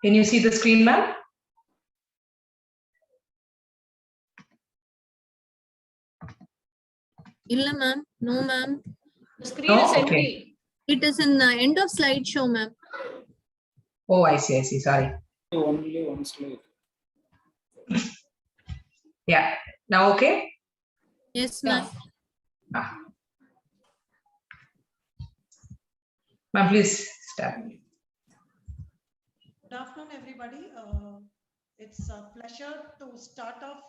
Can you see the screen, ma'am? Illa, ma'am. No, ma'am. The screen is empty. Okay. It is in the end of slideshow, ma'am. Oh, I see. Sorry. Only one slide. Yeah. Now, okay? Yes, ma'am. Ma'am, please start. Good afternoon, everybody. It's a pleasure to start off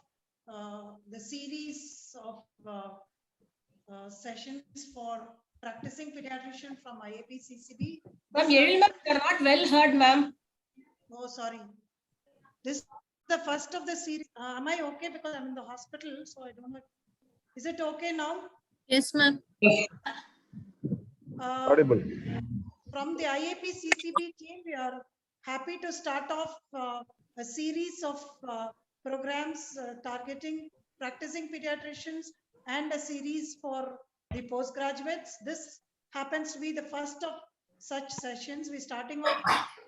the series of sessions for practicing pediatrician from IAP CCB. Ma'am, you are not well heard, ma'am. Oh, sorry. This is the first of the series. Am I okay? Because I'm in the hospital, so I don't know. Is it okay now? Yes, ma'am. Audible. From the IAP CCB team, we are happy to start off a series of programs targeting practicing pediatricians and a series for the postgraduates. This happens to be the first of such sessions. We're starting off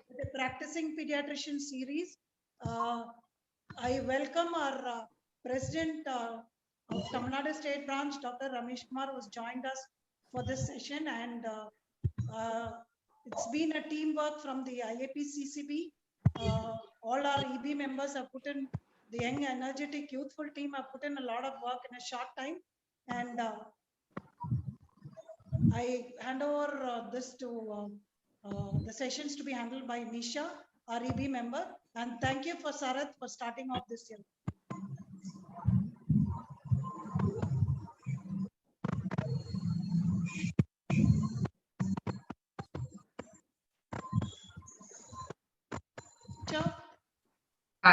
with the practicing pediatrician series. I welcome our president of Tamil Nadu State Branch, Dr. Ramesh Kumar, who has joined us for this session, and it's been a teamwork from the IAP CCB. All our EB members have put in, the young, energetic, youthful team have put in a lot of work in a short time. And I hand over this to the sessions to be handled by Nisha, our EB member. And thank you for Sarath for starting off this year.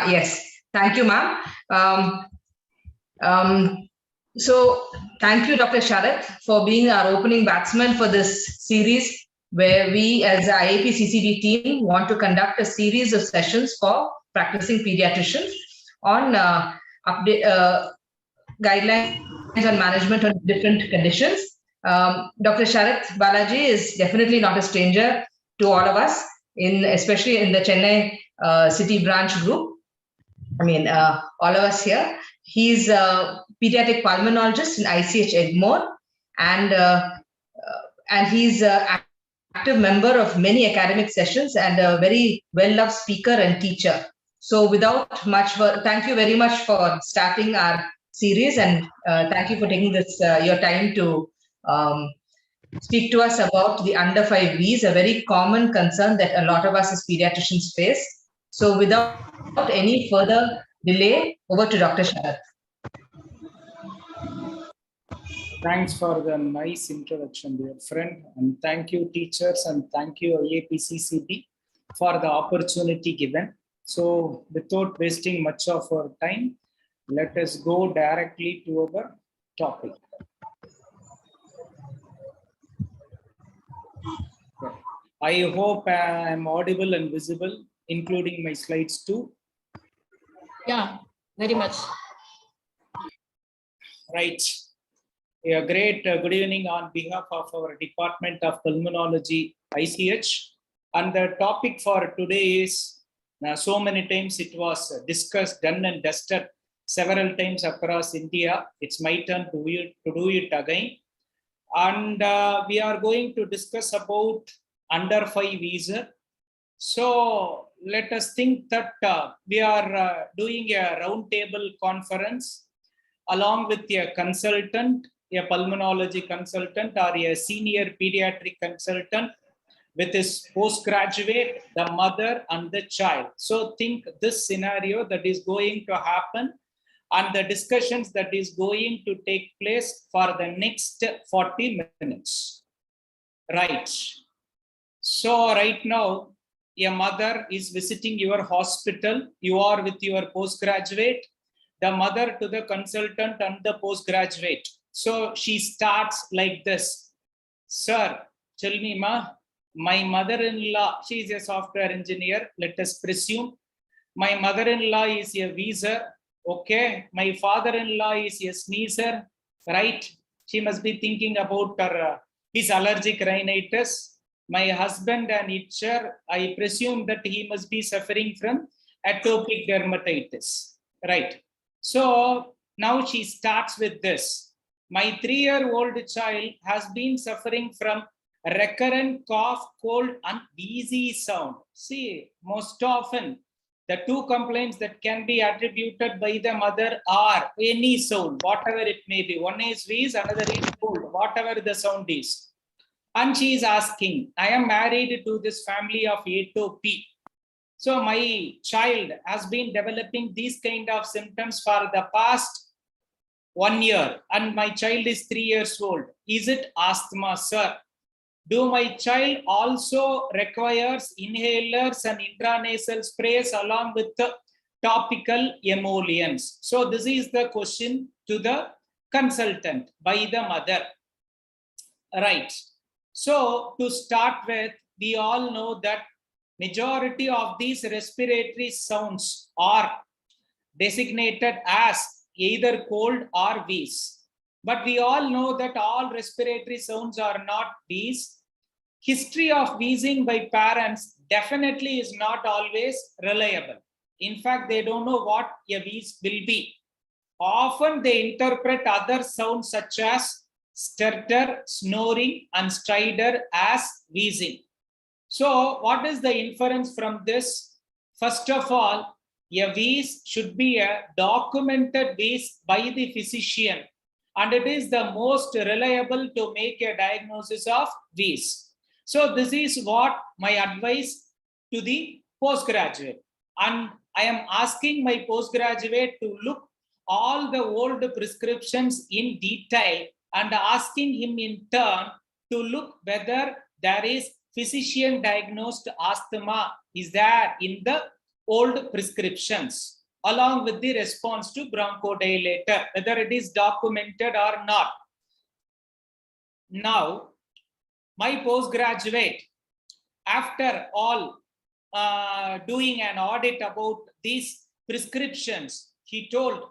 Yes, thank you, ma'am. So thank you, Dr. Sarath, for being our opening batsman for this series, where we as the IAP CCB team want to conduct a series of sessions for practicing pediatricians on guidelines on management on different conditions. Dr. Sarath Balaji is definitely not a stranger to all of us, especially in the Chennai city branch group. I mean, all of us here. He's a pediatric pulmonologist in ICH Egmore, and he's an active member of many academic sessions and a very well-loved speaker and teacher. So without much, thank you very much for starting our series, and thank you for taking this your time to speak to us about the under 5 wheeze, a very common concern that a lot of us as pediatricians face. So without any further delay, over to Dr. Sarath. Thanks for the nice introduction, dear friend. And thank you, teachers, and thank you, IAP CCB, for the opportunity given. So without wasting much of our time, let us go directly to our topic. I hope I am audible and visible, including my slides too. Yeah, very much. Right. A great good evening on behalf of our Department of Pulmonology, ICH. And the topic for today is, so many times it was discussed, done and dusted several times across India. It's my turn to do it again. And we are going to discuss about under 5 wheeze. So let us think that we are doing a roundtable conference along with a consultant, a pulmonology consultant or a senior pediatric consultant with his postgraduate, the mother and the child. So think this scenario that is going to happen and the discussions that is going to take place for the next 40 minutes. Right. So right now, a mother is visiting your hospital. You are with your postgraduate, the mother to the consultant and the postgraduate. So she starts like this. Sir, tell me, ma, my mother-in-law, she is a software engineer, let us presume. My mother-in-law is a wheezer. Okay, my father-in-law is a sneezer, right? She must be thinking about her, his allergic rhinitis, My husband an itcher. I presume that he must be suffering from atopic dermatitis. Right. So now she starts with this. My 3-year-old child has been suffering from recurrent cough, cold, and wheezy sound. See, most often the two complaints that can be attributed by the mother are any sound, whatever it may be. One is wheeze, another is cold, whatever the sound is. And she is asking, I am married to this family of atopy. So my child has been developing these kind of symptoms for the past 1 year, and my child is 3 years old. Is it asthma, sir? Do my child also requires inhalers and intranasal sprays along with the topical emollients? So this is the question to the consultant by the mother. Right. So to start with, we all know that majority of these respiratory sounds are designated as either cold or wheeze. But we all know that all respiratory sounds are not these. History of wheezing by parents definitely is not always reliable. In fact, they don't know what a wheeze will be. Often they interpret other sounds such as stutter, snoring, and stridor as wheezing. So what is the inference from this? First of all, a wheeze should be a documented wheeze by the physician, and it is the most reliable to make a diagnosis of wheeze. So this is what my advice to the postgraduate. And I am asking my postgraduate to look all the old prescriptions in detail and asking him in turn to look whether there is physician diagnosed asthma is there in the old prescriptions, along with the response to bronchodilator, whether it is documented or not. Now, my postgraduate, after all doing an audit about these prescriptions, he told,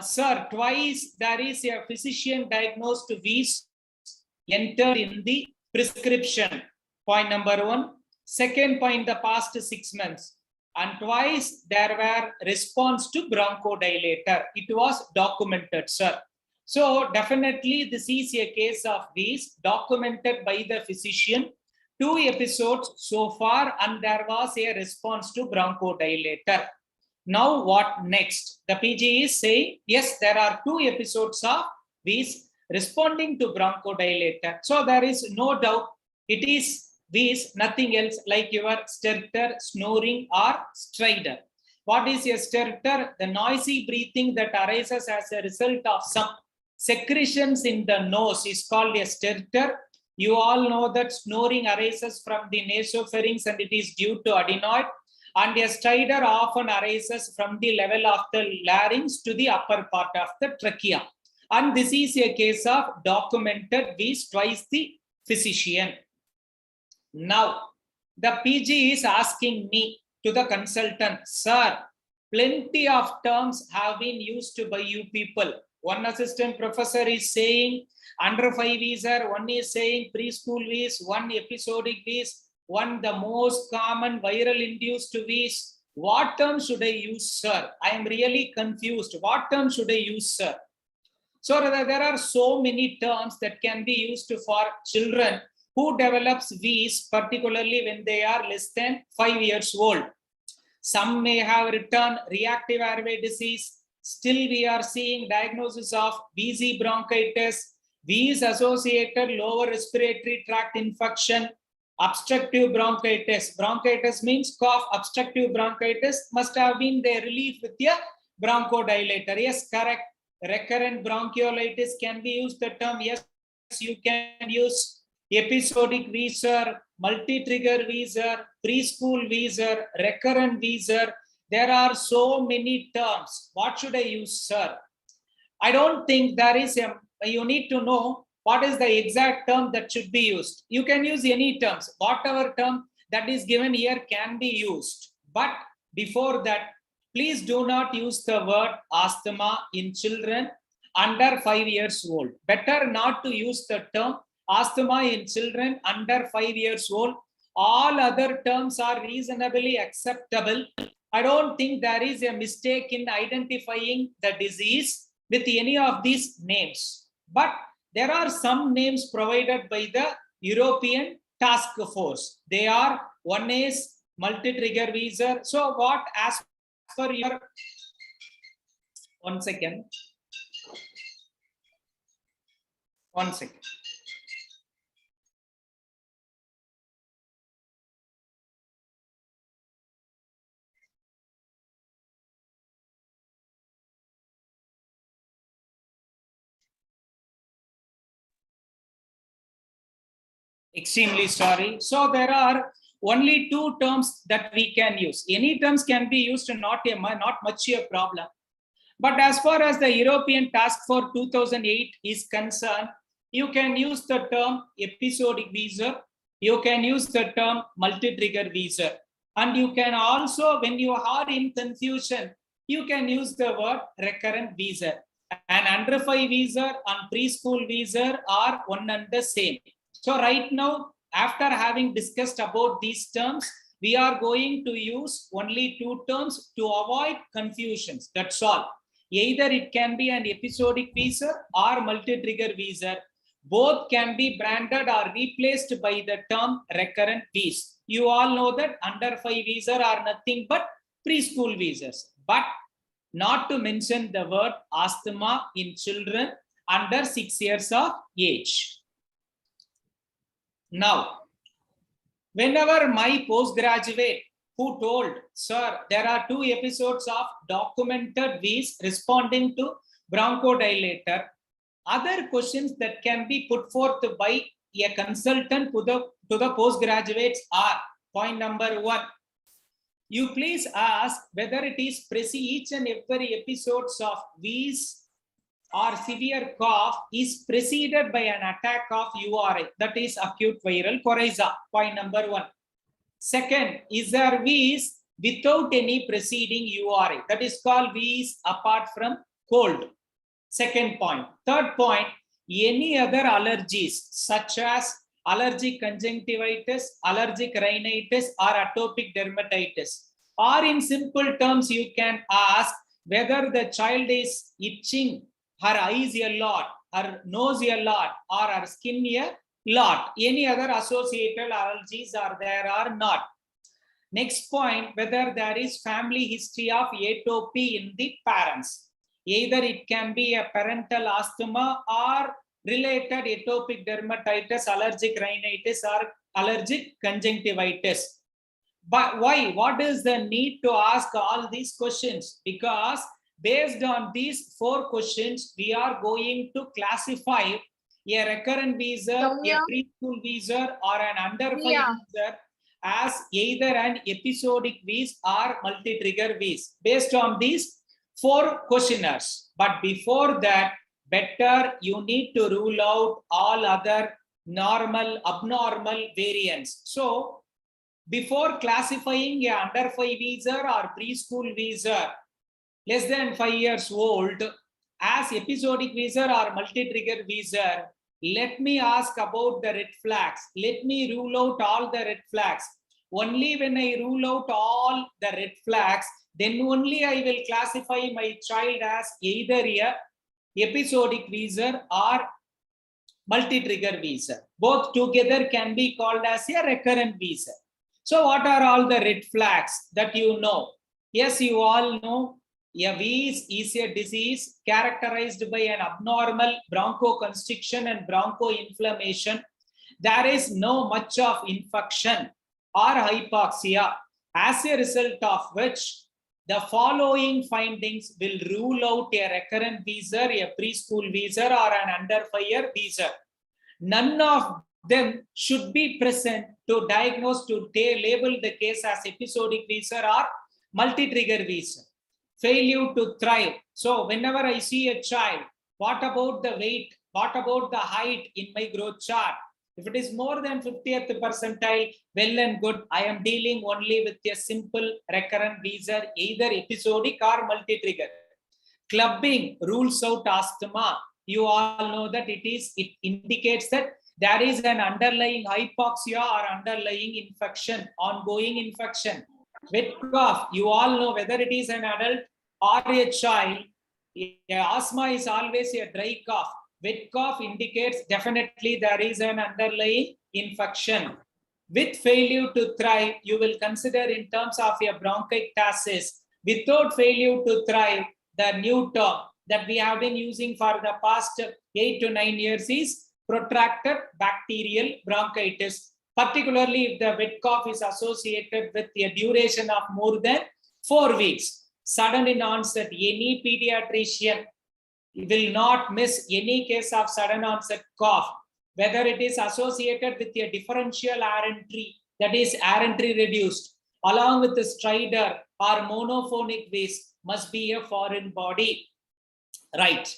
sir, twice there is a physician diagnosed wheeze entered in the prescription. Point number 1. Second point, the past 6 months. And twice there were response to bronchodilator. It was documented, sir. So definitely this is a case of wheeze documented by the physician. 2 episodes so far, and there was a response to bronchodilator. Now what next? The PG is saying, yes, there are 2 episodes of wheeze responding to bronchodilator. So there is no doubt it is wheeze, nothing else like your stutter, snoring, or stridor. What is a stutter? The noisy breathing that arises as a result of some secretions in the nose is called a stutter. You all know that snoring arises from the nasopharynx and it is due to adenoid. And a stridor often arises from the level of the larynx to the upper part of the trachea. And this is a case of documented wheeze twice the physician. Now, the PG is asking me to the consultant, sir, plenty of terms have been used by you people. One assistant professor is saying under 5 wheezer, one is saying preschool wheeze, one episodic wheeze, one the most common viral induced wheeze. What term should I use, sir? I am really confused. What term should I use, sir? So there are so many terms that can be used for children who develops wheeze, particularly when they are less than 5 years old. Some may have written reactive airway disease. Still, we are seeing diagnosis of wheezy bronchitis, wheeze associated lower respiratory tract infection, obstructive bronchitis. Bronchitis means cough. Obstructive bronchitis must have been the relief with a bronchodilator. Yes, correct. Recurrent bronchiolitis can be used the term. Yes, you can use episodic wheezer, multi-trigger wheezer, preschool wheezer, recurrent wheezer. There are so many terms. What should I use, sir? I don't think there is you need to know what is the exact term that should be used. You can use any terms. Whatever term that is given here can be used. But before that, please do not use the word asthma in children under 5 years old. Better not to use the term asthma in children under 5 years old. All other terms are reasonably acceptable. I don't think there is a mistake in identifying the disease with any of these names. But there are some names provided by the European Task Force. They are, one is multi-trigger wheezer. So what, as per your, one second. Extremely sorry. So there are only two terms that we can use. Any terms can be used, not much a problem. But as far as the European Task Force 2008 is concerned, you can use the term episodic wheezer, you can use the term multi-trigger wheezer, and you can also, when you are in confusion, you can use the word recurrent wheezer. And under 5 wheezer and preschool wheezer are one and the same. So right now, after having discussed about these terms, we are going to use only two terms to avoid confusions. That's all. Either it can be an episodic wheezer or multi-trigger wheezer. Both can be branded or replaced by the term recurrent wheeze. You all know that under 5 wheezer are nothing but preschool wheezers. But not to mention the word asthma in children under 6 years of age. Now, whenever my postgraduate who told, sir, there are 2 episodes of documented wheeze responding to bronchodilator, other questions that can be put forth by a consultant to the postgraduates are, point number 1, you please ask whether it is each and every episodes of wheeze or severe cough is preceded by an attack of URI, that is acute viral coryza, point number 1. Second, is there wheeze without any preceding URI, that is called wheeze apart from cold. Second point. Third point, any other allergies such as allergic conjunctivitis, allergic rhinitis, or atopic dermatitis. Or in simple terms, you can ask whether the child is itching her eyes a lot, her nose a lot, or her skin a lot. Any other associated allergies are there or not. Next point, whether there is family history of atopy in the parents. Either it can be a parental asthma or related atopic dermatitis, allergic rhinitis, or allergic conjunctivitis. But why? What is the need to ask all these questions? Because based on these 4 questions, we are going to classify a recurrent wheezer, a preschool wheezer, or an under 5 wheezer as either an episodic wheeze or multi-trigger wheeze based on these 4 questionnaires. But before that, better you need to rule out all other normal, abnormal variants. So before classifying a under 5 wheezer or preschool wheezer less than 5 years old as episodic wheezer or multi-trigger wheezer, let me ask about the red flags. Let me rule out all the red flags. Only when I rule out all the red flags, then only I will classify my child as either a episodic wheezer or multi-trigger wheezer. Both together can be called as a recurrent wheezer. So what are all the red flags that you know? Yes, you all know a wheeze is a disease characterized by an abnormal bronchoconstriction and bronchoinflammation. There is no much of infection or hypoxia, as a result of which the following findings will rule out a recurrent wheezer, a preschool wheezer, or an under 5-year wheezer. None of them should be present to diagnose, to label the case as episodic wheezer or multi-trigger wheezer. Failure to thrive. So whenever I see a child, what about the weight? What about the height in my growth chart? If it is more than 50th percentile, well and good. I am dealing only with a simple recurrent wheezer, either episodic or multi-trigger. Clubbing rules out asthma. You all know that it indicates that there is an underlying hypoxia or underlying infection, ongoing infection. Wet cough, you all know whether it is an adult or a child, asthma is always a dry cough. Wet cough indicates definitely there is an underlying infection. With failure to thrive, you will consider in terms of a bronchiectasis. Without failure to thrive, the new term that we have been using for the past 8 to 9 years is protracted bacterial bronchitis, particularly if the wet cough is associated with a duration of more than 4 weeks. Sudden in onset, any pediatrician will not miss any case of sudden onset cough, whether it is associated with a differential air entry, that is air entry reduced, along with the stridor or monophonic wheeze, must be a foreign body. Right.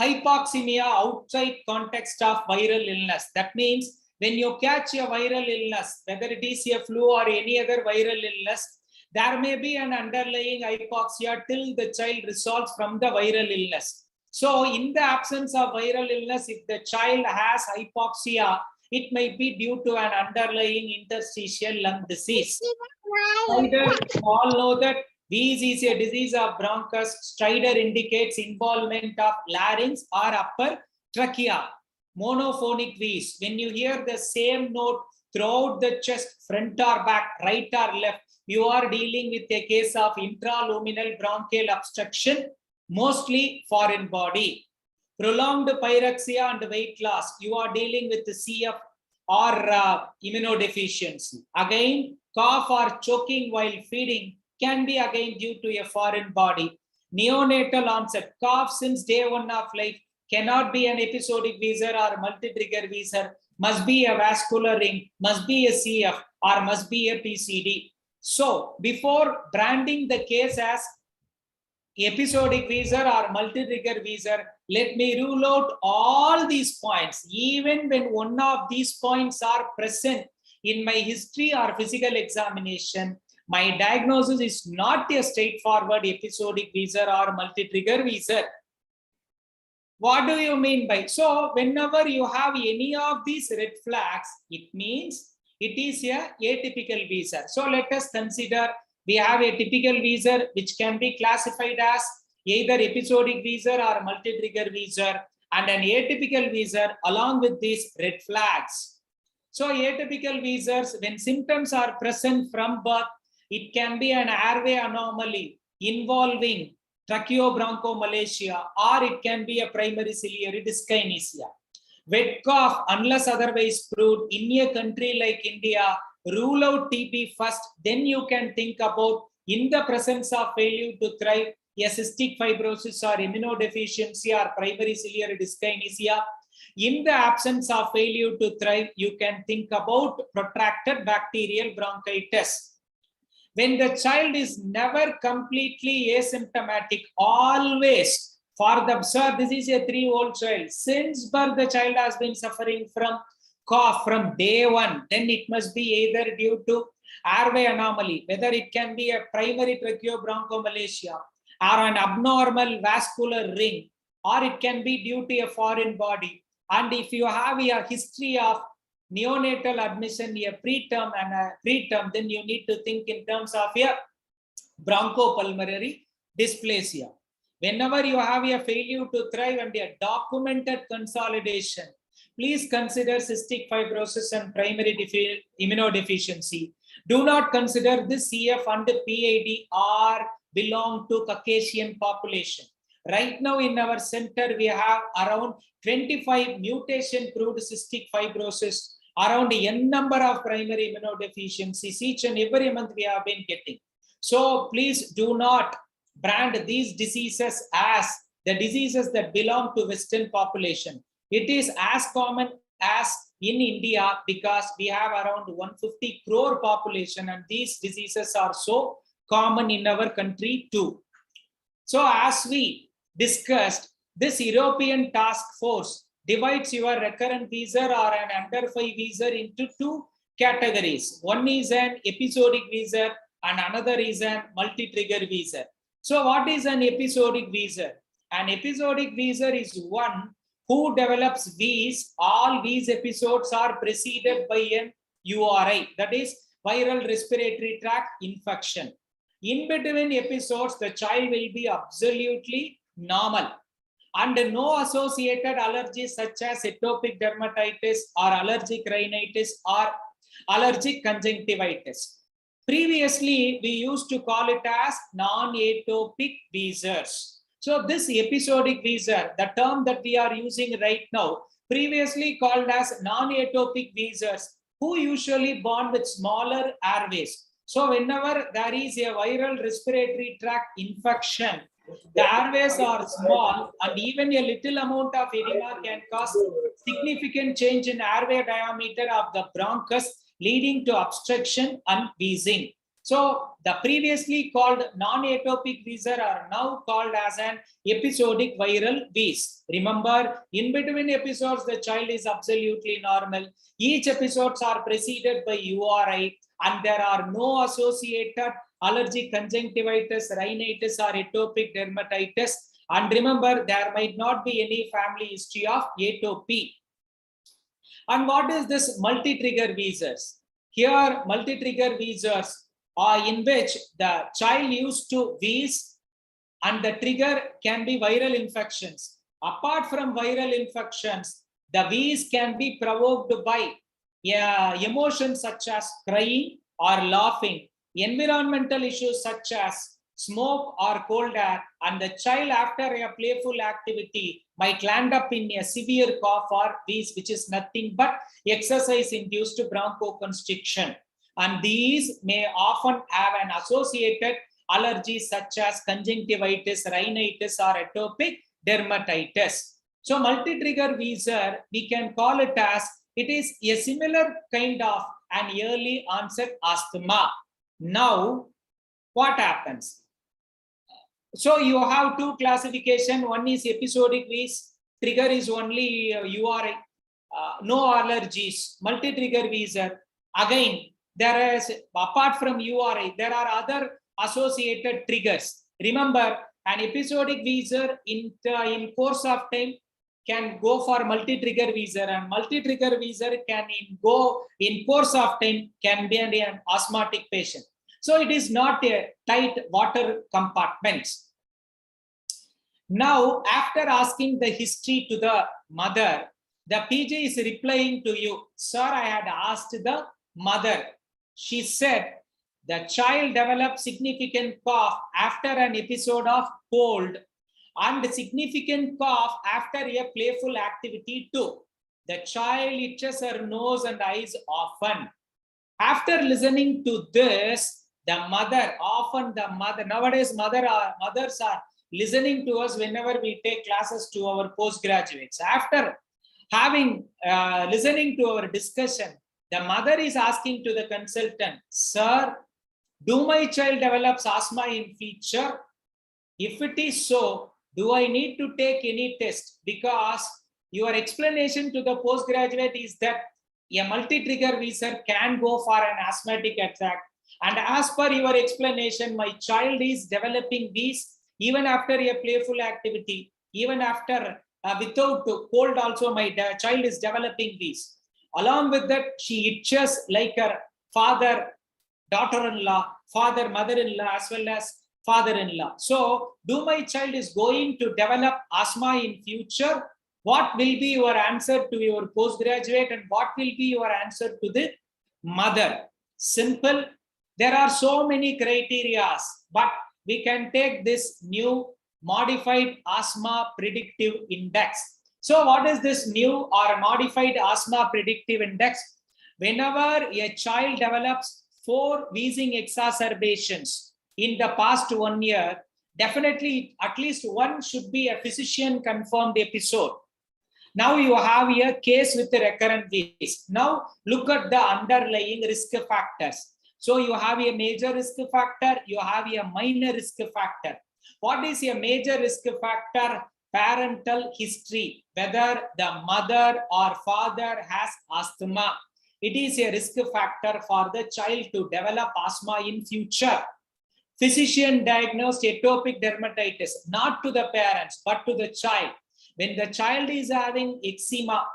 Hypoxemia outside context of viral illness. That means when you catch a viral illness, whether it is a flu or any other viral illness, there may be an underlying hypoxia till the child resolves from the viral illness. So in the absence of viral illness, if the child has hypoxia, it may be due to an underlying interstitial lung disease. You all know that wheeze is a disease of bronchus. Stridor indicates involvement of larynx or upper trachea. Monophonic wheeze, when you hear the same note throughout the chest, front or back, right or left, you are dealing with a case of intraluminal bronchial obstruction, mostly foreign body. Prolonged pyrexia and weight loss, you are dealing with the CF or immunodeficiency. Again, cough or choking while feeding can be again due to a foreign body. Neonatal onset, cough since day one of life cannot be an episodic wheezer or multi-trigger wheezer, must be a vascular ring, must be a CF or must be a PCD. So before branding the case as episodic wheezer or multi-trigger wheezer, let me rule out all these points. Even when one of these points are present in my history or physical examination, my diagnosis is not a straightforward episodic wheezer or multi-trigger wheezer. What do you mean by? So whenever you have any of these red flags, it means it is a atypical wheezer. So let us consider we have a typical wheezer which can be classified as either episodic wheezer or multi-trigger wheezer, and an atypical wheezer along with these red flags. So atypical wheezers, when symptoms are present from birth, it can be an airway anomaly involving tracheobronchomalacia, or it can be a primary ciliary dyskinesia. Wet cough, unless otherwise proved, in a country like India, rule out TB first, then you can think about, in the presence of failure to thrive, a cystic fibrosis or immunodeficiency or primary ciliary dyskinesia. In the absence of failure to thrive, you can think about protracted bacterial bronchitis. When the child is never completely asymptomatic, always for the, sir, this is a 3-year-old child. Since birth, the child has been suffering from cough from day one, then it must be either due to airway anomaly, whether it can be a primary tracheobronchomalacia or an abnormal vascular ring, or it can be due to a foreign body. And if you have a history of neonatal admission, a preterm and a preterm, then you need to think in terms of a bronchopulmonary dysplasia. Whenever you have a failure to thrive and a documented consolidation, please consider cystic fibrosis and primary immunodeficiency. Do not consider this CF and PID or belong to Caucasian population. Right now in our center, we have around 25 mutation-proved cystic fibrosis, around n number of primary immunodeficiencies. Each and every month we have been getting. So please do not brand these diseases as the diseases that belong to Western population. It is as common as in India because we have around 150 crore population, and these diseases are so common in our country too. So as we discussed, this European task force divides your recurrent wheezer or an under 5 wheezer into 2 categories. One is an episodic wheezer and another is a multi-trigger wheezer. So what is an episodic wheezer? An episodic wheezer is one who develops wheeze, all wheeze episodes are preceded by an URI, that is viral respiratory tract infection. In between episodes, the child will be absolutely normal and no associated allergies such as atopic dermatitis or allergic rhinitis or allergic conjunctivitis. Previously, we used to call it as non-atopic wheezers. So this episodic wheezer, the term that we are using right now, previously called as non-atopic wheezers, who usually born with smaller airways. So whenever there is a viral respiratory tract infection, the airways are small and even a little amount of edema can cause significant change in airway diameter of the bronchus, leading to obstruction and wheezing. So the previously called non-atopic wheezer are now called as an episodic viral wheeze. Remember, in between episodes, the child is absolutely normal. Each episodes are preceded by URI and there are no associated allergic conjunctivitis, rhinitis or atopic dermatitis. And remember, there might not be any family history of atopy. And what is this multi-trigger wheezers? Here, multi-trigger wheezers are in which the child used to wheeze and the trigger can be viral infections. Apart from viral infections, the wheeze can be provoked by emotions such as crying or laughing, environmental issues such as smoke or cold air, and the child after a playful activity might land up in a severe cough or wheeze, which is nothing but exercise-induced bronchoconstriction. And these may often have an associated allergy such as conjunctivitis, rhinitis, or atopic dermatitis. So multi-trigger wheezer, we can call it as, it is a similar kind of an early onset asthma. Now, what happens? So you have two classification. One is episodic wheeze. Trigger is only URI, no allergies. Multi-trigger wheezer. Again, there is, apart from URI, there are other associated triggers. Remember, an episodic wheezer in course of time can go for multi-trigger wheezer, and multi-trigger wheezer can go in course of time can be an asthmatic patient. So it is not a tight water compartment. Now, after asking the history to the mother, the PG is replying to you, sir, I had asked the mother. She said, the child developed significant cough after an episode of cold and significant cough after a playful activity too. The child itches her nose and eyes often. After listening to this, the mother, nowadays mothers are listening to us whenever we take classes to our postgraduates. After having listening to our discussion, the mother is asking to the consultant, sir, do my child develops asthma in future? If it is so, do I need to take any test? Because your explanation to the postgraduate is that a multi-trigger wheezer can go for an asthmatic attack. And as per your explanation, my child is developing wheeze even after a playful activity, even after without cold also my child is developing wheeze. Along with that, she itches like her father, daughter-in-law, father, mother-in-law, as well as father-in-law. So, do my child is going to develop asthma in future? What will be your answer to your postgraduate and what will be your answer to the mother? Simple. There are so many criteria, but we can take this new modified asthma predictive index. So what is this new or modified asthma predictive index? Whenever a child develops 4 wheezing exacerbations in the past 1 year, definitely at least one should be a physician confirmed episode. Now you have a case with the recurrent wheeze. Now look at the underlying risk factors. So you have a major risk factor, you have a minor risk factor. What is a major risk factor? Parental history, whether the mother or father has asthma. It is a risk factor for the child to develop asthma in future. Physician diagnosed atopic dermatitis, not to the parents, but to the child. When the child is having eczema,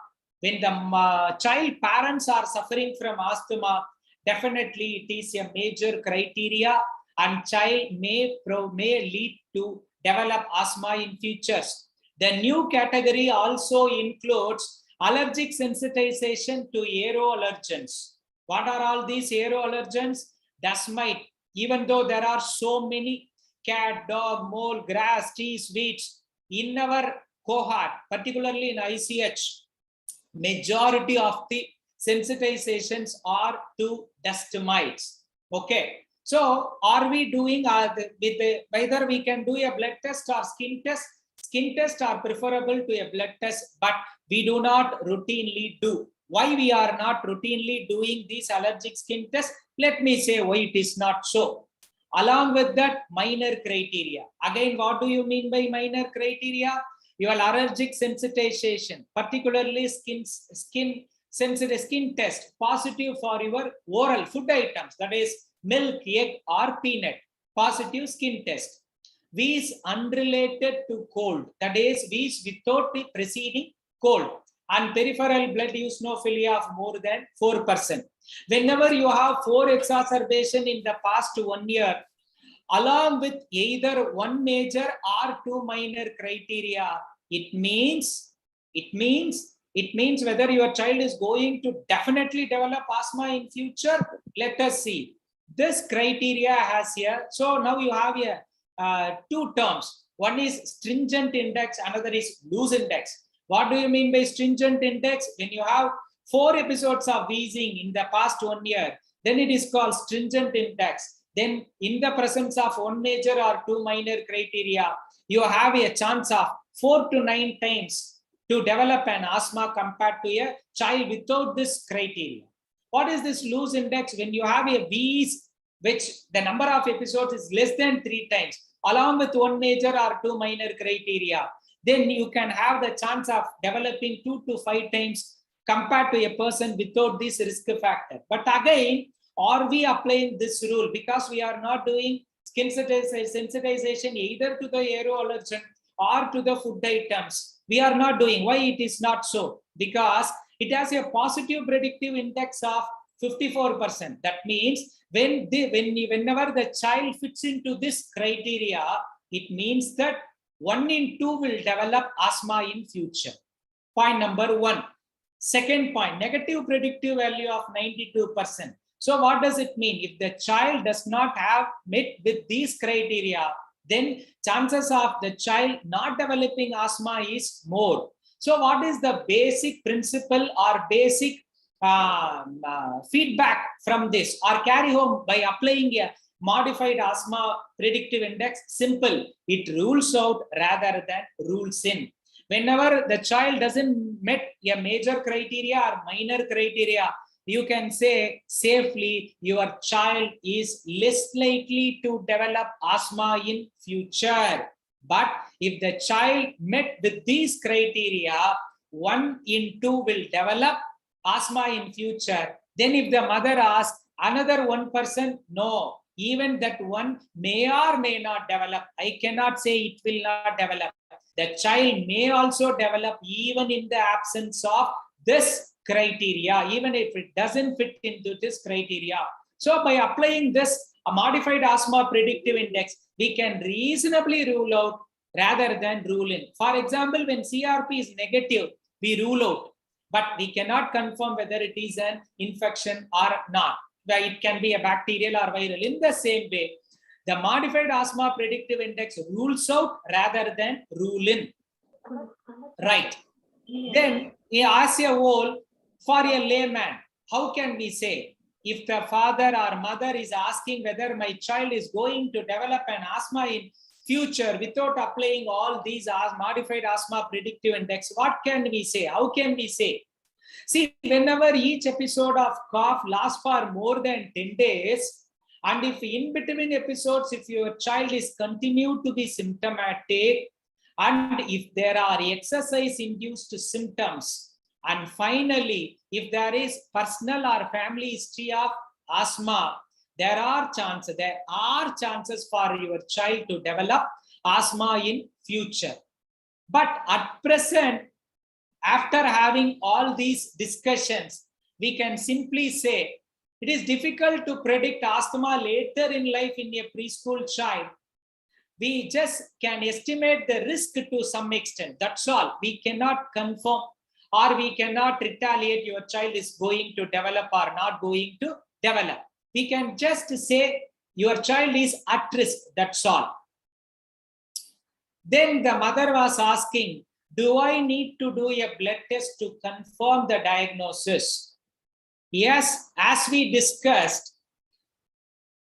when the child parents are suffering from asthma, definitely it is a major criteria, and child may lead to develop asthma in futures. The new category also includes allergic sensitization to aeroallergens. What are all these aeroallergens? Dust mite. Even though there are so many cat, dog, mole, grass, trees, weeds in our cohort, particularly in ICH, majority of the sensitizations are to dust mites. Okay. So are we doing whether we can do a blood test or skin test? Skin tests are preferable to a blood test, but we do not routinely do. Why we are not routinely doing these allergic skin tests? Let me say why it is not so. Along with that, minor criteria. Again, what do you mean by minor criteria? Your allergic sensitization, particularly skin sensitive skin test, positive for your oral food items, that is milk, egg, or peanut, positive skin test. Wheeze unrelated to cold, that is wheeze without the preceding cold, and peripheral blood eosinophilia of more than 4%. Whenever you have 4 exacerbation in the past 1 year, along with either one major or 2 minor criteria, it means whether your child is going to definitely develop asthma in future. Let us see. This criteria has here. So now you have here 2 terms. One is stringent index, another is loose index. What do you mean by stringent index? When you have 4 episodes of wheezing in the past 1 year, then it is called stringent index. Then in the presence of 1 major or 2 minor criteria, you have a chance of 4 to 9 times to develop an asthma compared to a child without this criteria. What is this loose index? When you have a wheeze, which the number of episodes is less than 3 times, along with 1 major or 2 minor criteria, then you can have the chance of developing 2 to 5 times compared to a person without this risk factor. But again, are we applying this rule? Because we are not doing skin sensitization either to the aeroallergen or to the food items. We are not doing. Why it is not so? Because it has a positive predictive index of 54%. That means whenever the child fits into this criteria, it means that 1 in 2 will develop asthma in future. Point number 1. Second point, negative predictive value of 92%. So what does it mean? If the child does not have met with these criteria, then chances of the child not developing asthma is more. So what is the basic principle or basic feedback from this or carry home by applying a modified asthma predictive index? Simple. It rules out rather than rules in. Whenever the child doesn't met a major criteria or minor criteria, you can say safely your child is less likely to develop asthma in future. But if the child met with these criteria, 1 in 2 will develop asthma in future. Then if the mother asks another 1%, no, even that one may or may not develop. I cannot say it will not develop. The child may also develop even in the absence of this criteria, even if it doesn't fit into this criteria. So by applying this a modified asthma predictive index, we can reasonably rule out rather than rule in. For example, when CRP is negative, we rule out, but we cannot confirm whether it is an infection or not. It can be a bacterial or viral. In the same way, the modified asthma predictive index rules out rather than rule in. Right. Then, as a whole, for a layman, how can we say if the father or mother is asking whether my child is going to develop an asthma in future without applying all these modified asthma predictive index, what can we say? How can we say? See, whenever each episode of cough lasts for more than 10 days, and if in between episodes, if your child is continued to be symptomatic, and if there are exercise-induced symptoms, and finally, if there is personal or family history of asthma, there are chances for your child to develop asthma in future. But at present, after having all these discussions, we can simply say it is difficult to predict asthma later in life in a preschool child. We just can estimate the risk to some extent. That's all. We cannot confirm or we cannot retaliate your child is going to develop or not going to develop. We can just say your child is at risk. That's all. Then the mother was asking, do I need to do a blood test to confirm the diagnosis? Yes, as we discussed,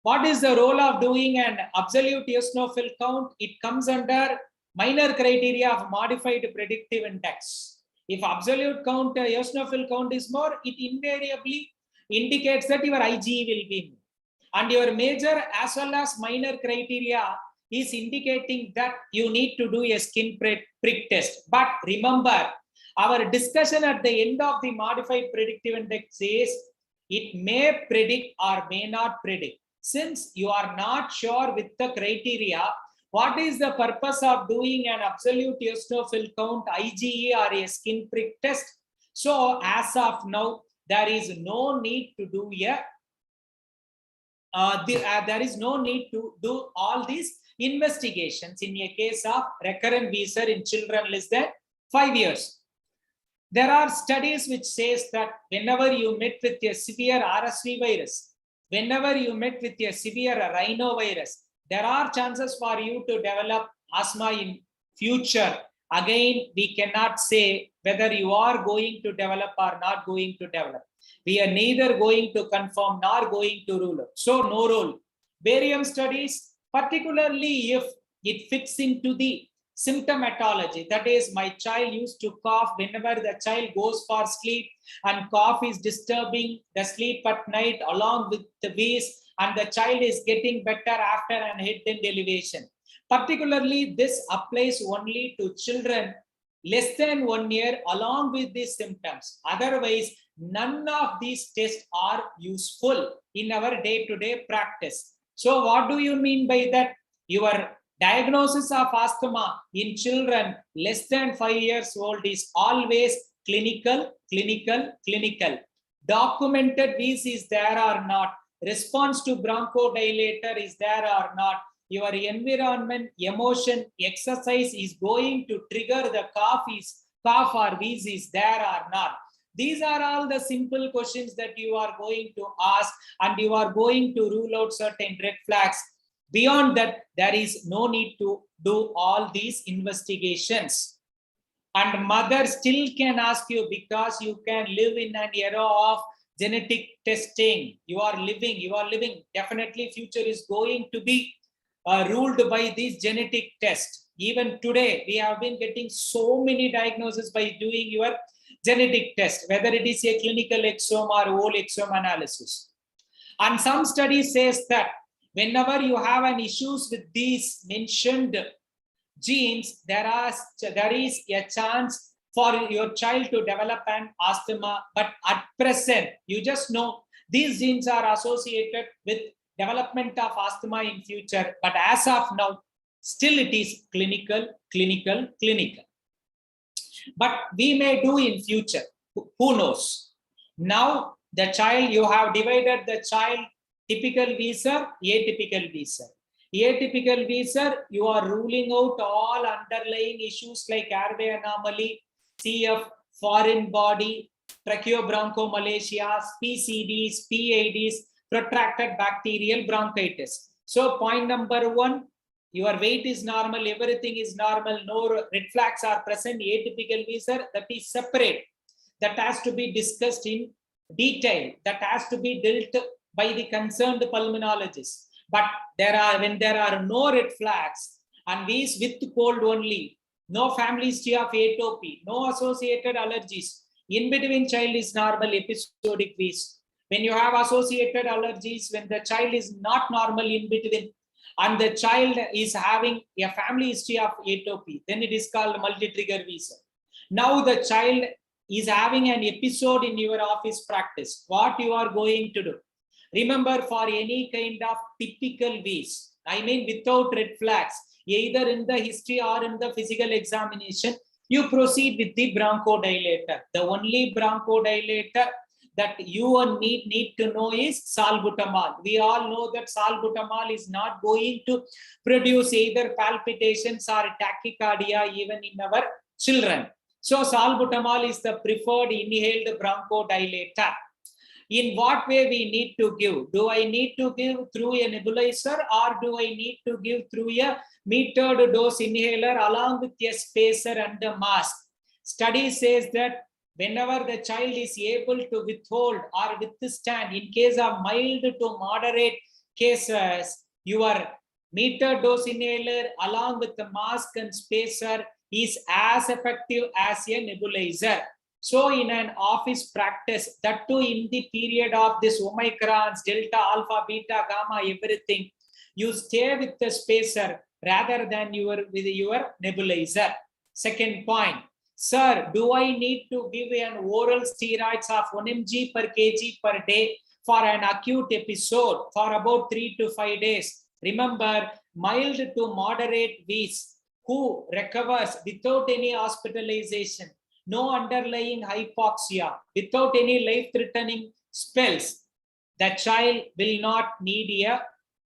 what is the role of doing an absolute eosinophil count? It comes under minor criteria of modified predictive index. If absolute count, eosinophil count is more, it invariably indicates that your IgE will be more. And your major as well as minor criteria is indicating that you need to do a skin prick test. But remember, our discussion at the end of the modified predictive index is it may predict or may not predict. Since you are not sure with the criteria, what is the purpose of doing an absolute eosinophil count, IgE or a skin prick test? So as of now, there is no need to do there is no need to do all these investigations in a case of recurrent wheeze in children less than 5 years. There are studies which says that whenever you met with a severe RSV virus, whenever you met with a severe rhinovirus, there are chances for you to develop asthma in future. Again, we cannot say whether you are going to develop or not going to develop. We are neither going to confirm nor going to rule out. So no rule. Barium studies, particularly if it fits into the symptomatology, that is, my child used to cough whenever the child goes for sleep and cough is disturbing the sleep at night along with the wheeze, and the child is getting better after an head and elevation. Particularly, this applies only to children less than 1 year along with these symptoms. Otherwise, none of these tests are useful in our day-to-day practice. So what do you mean by that? Your diagnosis of asthma in children less than 5 years old is always clinical. Documented wheeze is there or not? Response to bronchodilator is there or not? Your environment, emotion, exercise is going to trigger the cough or wheeze is there or not? These are all the simple questions that you are going to ask, and you are going to rule out certain red flags. Beyond that, there is no need to do all these investigations. And mother still can ask you, because you can live in an era of genetic testing. You are living. Definitely future is going to be ruled by this genetic test. Even today, we have been getting so many diagnoses by doing your genetic test, whether it is a clinical exome or whole exome analysis. And some studies says that whenever you have an issues with these mentioned genes, there is a chance for your child to develop an asthma. But at present, you just know these genes are associated with development of asthma in future. But as of now, still it is clinical. But we may do in future. Who knows? Now, the child, you have divided the child typical wheezer, atypical wheezer. Atypical wheezer, you are ruling out all underlying issues like airway anomaly, CF, foreign body, tracheobronchomalacia, PCDs, PIDs, protracted bacterial bronchitis. So point number 1, your weight is normal, everything is normal, no red flags are present. Atypical wheezer, that is separate. That has to be discussed in detail. That has to be dealt by the concerned pulmonologist. But when there are no red flags and wheeze with cold only, no family history of atopy, no associated allergies, in between child is normal episodic wheeze. When you have associated allergies, when the child is not normal in between, and the child is having a family history of atopy, then it is called multi-trigger wheeze. Now the child is having an episode in your office practice. What you are going to do? Remember, for any kind of typical wheeze, I mean without red flags, either in the history or in the physical examination, you proceed with the bronchodilator. The only bronchodilator that you and me need to know is salbutamol. We all know that salbutamol is not going to produce either palpitations or tachycardia even in our children. So salbutamol is the preferred inhaled bronchodilator. In what way we need to give? Do I need to give through a nebulizer, or do I need to give through a metered dose inhaler along with a spacer and a mask? Study says that whenever the child is able to withhold or withstand in case of mild to moderate cases, your metered dose inhaler along with the mask and spacer is as effective as a nebulizer. So in an office practice, that too in the period of this Omicrons, Delta, Alpha, Beta, Gamma, everything, you stay with the spacer rather than with your nebulizer. Second point, sir, do I need to give an oral steroids of 1 mg per kg per day for an acute episode for about 3 to 5 days? Remember, mild to moderate wheeze who recovers without any hospitalization, no underlying hypoxia, without any life-threatening spells, the child will not need a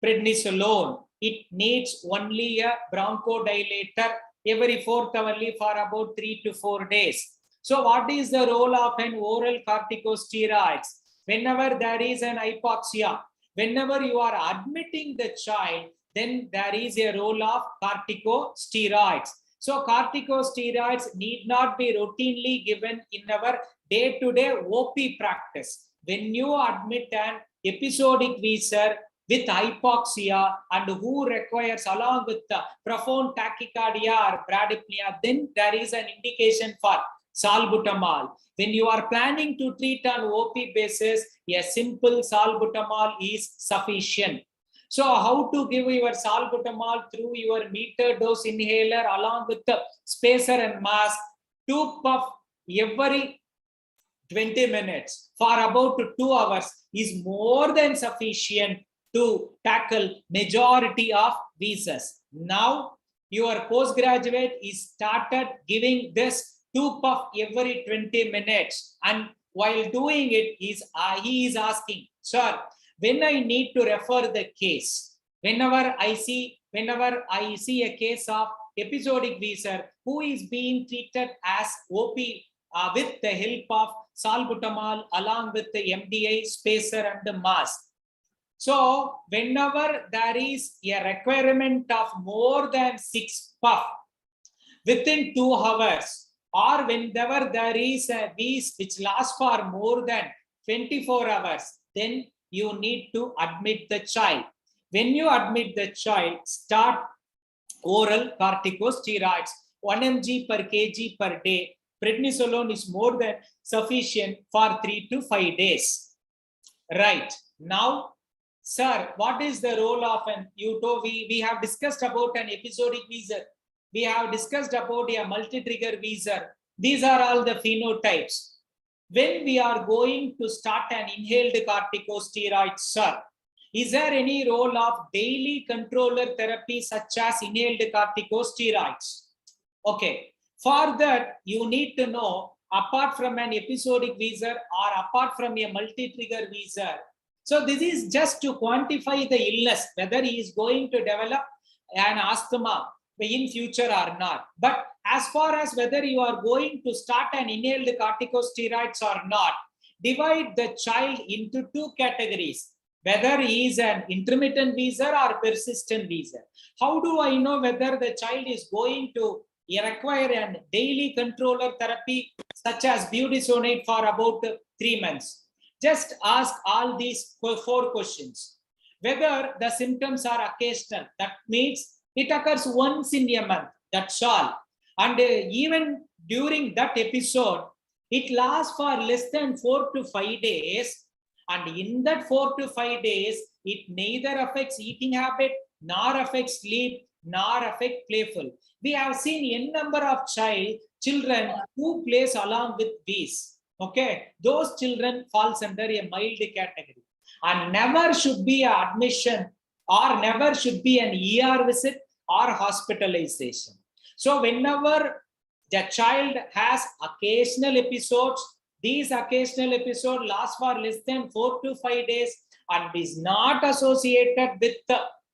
prednisolone. It needs only a bronchodilator every 4th hourly for about 3 to 4 days. So what is the role of an oral corticosteroids? Whenever there is an hypoxia, whenever you are admitting the child, then there is a role of corticosteroids. So corticosteroids need not be routinely given in our day-to-day OP practice. When you admit an episodic wheezer with hypoxia and who requires along with the profound tachycardia or bradypnea, then there is an indication for salbutamol. When you are planning to treat on OP basis, a simple salbutamol is sufficient. So how to give your salbutamol through your metered dose inhaler along with the spacer and mask? 2 puff every 20 minutes for about 2 hours is more than sufficient to tackle majority of wheezes. Now your postgraduate is started giving this 2 puff every 20 minutes, and while doing it, he is asking, sir, when I need to refer the case, whenever I see a case of episodic wheezer who is being treated as OP with the help of salbutamol along with the MDI, spacer and the mask. So whenever there is a requirement of more than 6 puff within 2 hours, or whenever there is a wheeze which lasts for more than 24 hours, then you need to admit the child. When you admit the child, start oral corticosteroids, 1 mg per kg per day. Prednisolone is more than sufficient for 3 to 5 days. Right. Now, sir, what is the role of an we have discussed about an episodic wheezer. We have discussed about a multi-trigger wheezer. These are all the phenotypes. When we are going to start an inhaled corticosteroid, sir, is there any role of daily controller therapy such as inhaled corticosteroids? Okay, for that you need to know, apart from an episodic wheezer or apart from a multi-trigger wheezer. So this is just to quantify the illness, whether he is going to develop an asthma in future or not. But as far as whether you are going to start an inhaled corticosteroids or not, divide the child into 2 categories, whether he is an intermittent wheezer or persistent wheezer. How do I know whether the child is going to require a daily controller therapy such as budesonide for about 3 months? Just ask all these 4 questions. Whether the symptoms are occasional, that means it occurs once in a month, that's all. And even during that episode, it lasts for less than 4 to 5 days. And in that 4 to 5 days, it neither affects eating habit, nor affects sleep, nor affects playful. We have seen a number of children who plays along with these. Okay, those children falls under a mild category. And never should be an admission or never should be an ER visit or hospitalization. So whenever the child has occasional episodes, these occasional episodes last for less than 4 to 5 days and is not associated with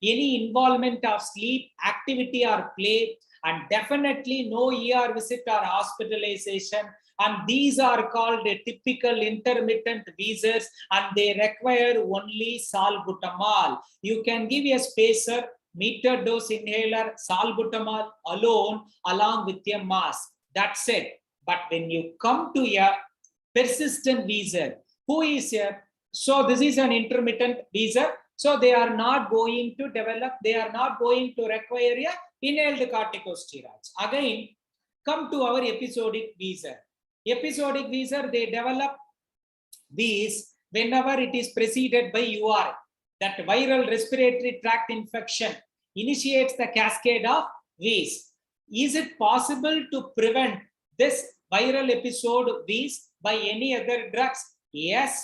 any involvement of sleep, activity or play, and definitely no ER visit or hospitalization. And these are called typical intermittent wheezes, and they require only salbutamol. You can give a spacer, meter dose inhaler, salbutamol alone along with a mask. That's it. But when you come to a persistent wheezer, who is a, so this is an intermittent wheezer, so they are not going to develop, they are not going to require a inhaled corticosteroids. Again, come to our episodic wheezer. Episodic wheezer, they develop wheeze whenever it is preceded by URI. That viral respiratory tract infection initiates the cascade of wheeze. Is it possible to prevent this viral episode wheeze by any other drugs? Yes,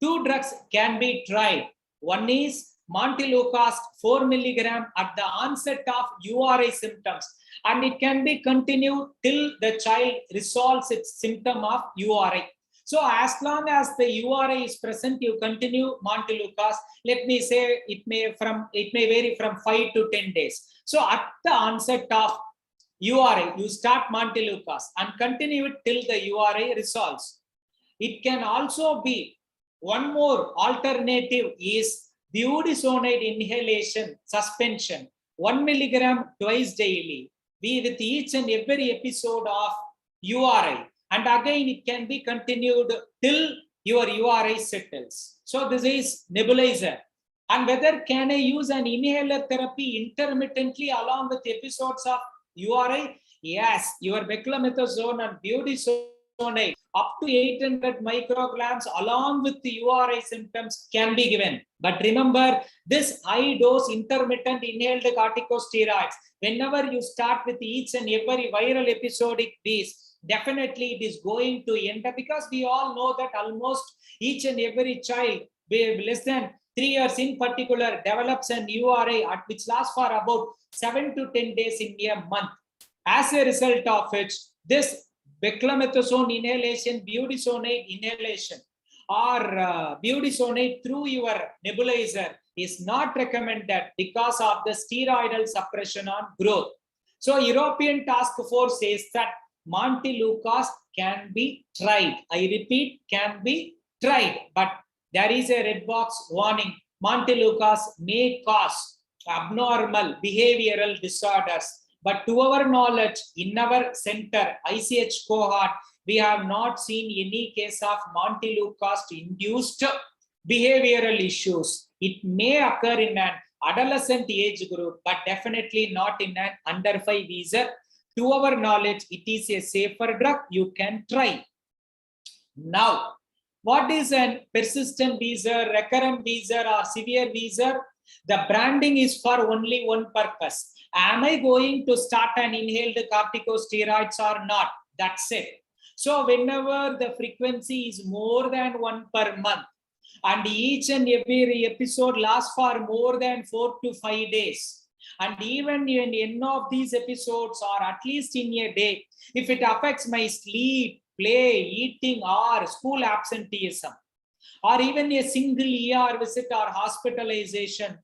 2 drugs can be tried. One is Montelukast 4 milligram at the onset of URI symptoms, and it can be continued till the child resolves its symptom of URI. So as long as the URI is present, you continue Montelukast. Let me say it may vary from 5 to 10 days. So at the onset of URI, you start Montelukast and continue it till the URI resolves. It can also be one more alternative is budesonide inhalation suspension, 1 milligram twice daily, with each and every episode of URI. And again, it can be continued till your URI settles. So this is nebulizer. And whether can I use an inhaler therapy intermittently along with episodes of URI? Yes, your beclomethasone and budesonide up to 800 micrograms along with the URI symptoms can be given. But remember, this high dose intermittent inhaled corticosteroids, whenever you start with each and every viral episodic wheeze, definitely it is going to end up, because we all know that almost each and every child less than 3 years in particular develops an URI which lasts for about 7 to 10 days in a month. As a result of which, this beclomethasone inhalation, budesonide inhalation, or budesonide through your nebulizer is not recommended because of the steroidal suppression on growth. So European Task Force says that Montelukast can be tried. I repeat, can be tried, but there is a red box warning. Montelukast may cause abnormal behavioral disorders. But to our knowledge, in our center, ICH cohort, we have not seen any case of Montelukast induced behavioral issues. It may occur in an adolescent age group, but definitely not in an under 5 wheezer. To our knowledge, it is a safer drug. You can try. Now, what is a persistent wheezer, recurrent wheezer, or severe wheezer? The branding is for only one purpose. Am I going to start an inhaled corticosteroids or not? That's it. So whenever the frequency is more than 1 per month, and each and every episode lasts for more than 4 to 5 days, and even in any of these episodes, or at least in a day, if it affects my sleep, play, eating, or school absenteeism, or even a single ER visit or hospitalization,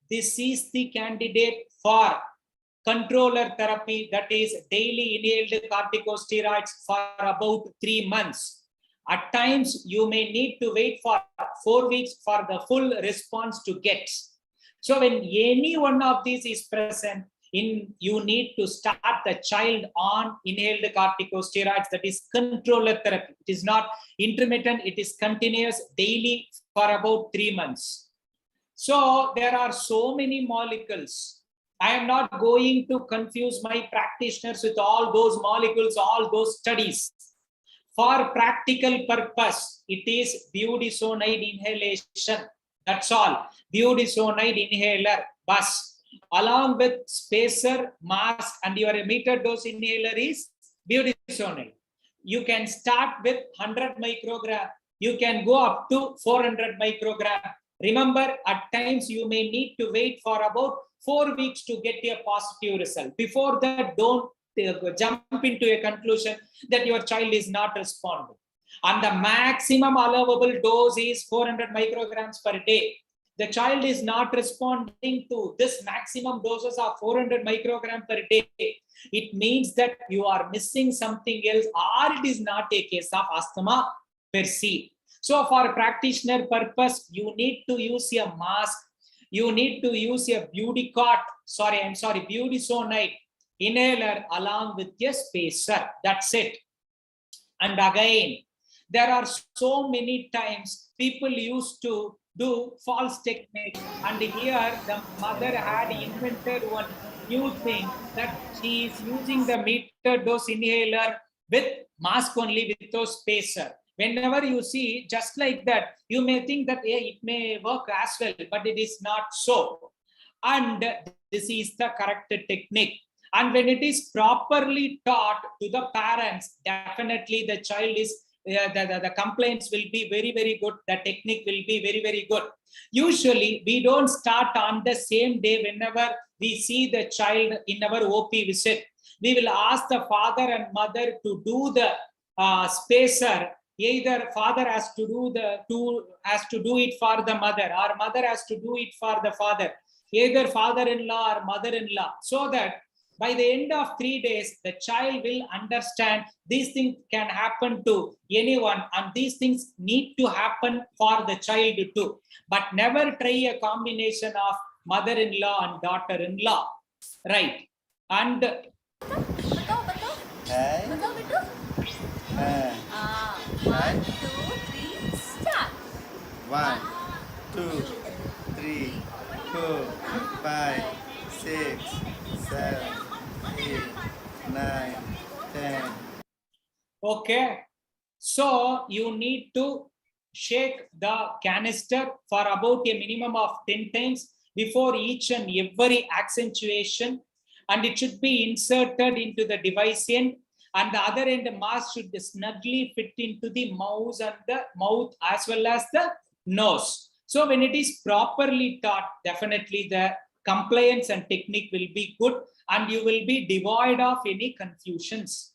this is the candidate for controller therapy, that is daily inhaled corticosteroids for about 3 months. At times, you may need to wait for 4 weeks for the full response to get. So when any one of these is present, you need to start the child on inhaled corticosteroids, that is controller therapy. It is not intermittent, it is continuous daily for about 3 months. So there are so many molecules. I am not going to confuse my practitioners with all those molecules, all those studies. For practical purpose, it is budesonide inhalation. That's all. Budesonide inhaler, bus. Along with spacer, mask, and your meter dose inhaler is budesonide. You can start with 100 microgram. You can go up to 400 microgram. Remember, at times you may need to wait for about 4 weeks to get a positive result. Before that, don't jump into a conclusion that your child is not responding. And the maximum allowable dose is 400 micrograms per day. The child is not responding to this maximum doses of 400 micrograms per day. It means that you are missing something else, or it is not a case of asthma per se. So for practitioner purpose, you need to use a mask. You need to use a budesonide inhaler along with a spacer. That's it. And again, there are so many times people used to do false technique, and here the mother had invented one new thing that she is using the meter dose inhaler with mask only without spacer. Whenever you see just like that, you may think that it may work as well, but it is not so. And this is the correct technique. And when it is properly taught to the parents, definitely the child is the complaints will be very, very good. The technique will be very, very good. Usually, we don't start on the same day whenever we see the child in our OP visit. We will ask the father and mother to do the spacer. Either father has to do it for the mother, or mother has to do it for the father. Either father-in-law or mother-in-law, so that by the end of 3 days, the child will understand these things can happen to anyone, and these things need to happen for the child too. But never try a combination of mother-in-law and daughter-in-law, right? And One, two, three, start. 1, 2, 3, 4, 5, 6, 7, 8, 9, 10. okay, so you need to shake the canister for about a minimum of 10 times before each and every accentuation, and it should be inserted into the device end, and the other end mask should snugly fit into the mouth and the mouth as well as the nose. So when it is properly taught, definitely the compliance and technique will be good, and you will be devoid of any confusions.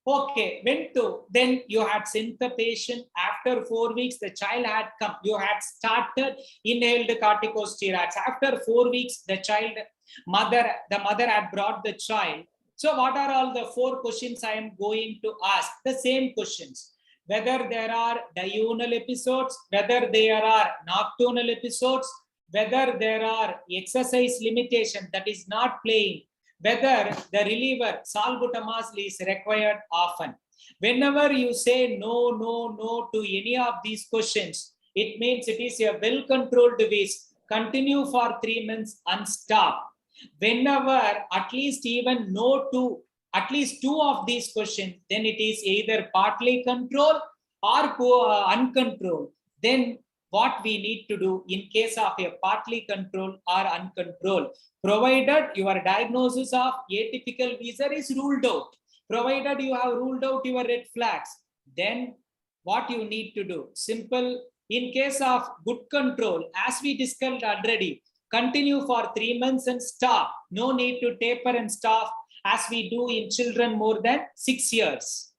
Okay, then you had sent the patient. After 4 weeks, the child had come. You had started inhaled corticosteroids. After 4 weeks, the mother had brought the child. So what are all the 4 questions I am going to ask? The same questions. Whether there are diurnal episodes, whether there are nocturnal episodes, whether there are exercise limitation, that is not playing, whether the reliever salbutamol is required often. Whenever you say no to any of these questions, it means it is a well-controlled wheeze. Continue for 3 months and stop. Whenever at least even no to at least 2 of these questions, then it is either partly controlled or uncontrolled. Then what we need to do in case of a partly controlled or uncontrolled, provided your diagnosis of atypical wheezer is ruled out, provided you have ruled out your red flags, then what you need to do, simple. In case of good control, as we discussed already, continue for 3 months and stop. No need to taper and stop as we do in children more than 6 years.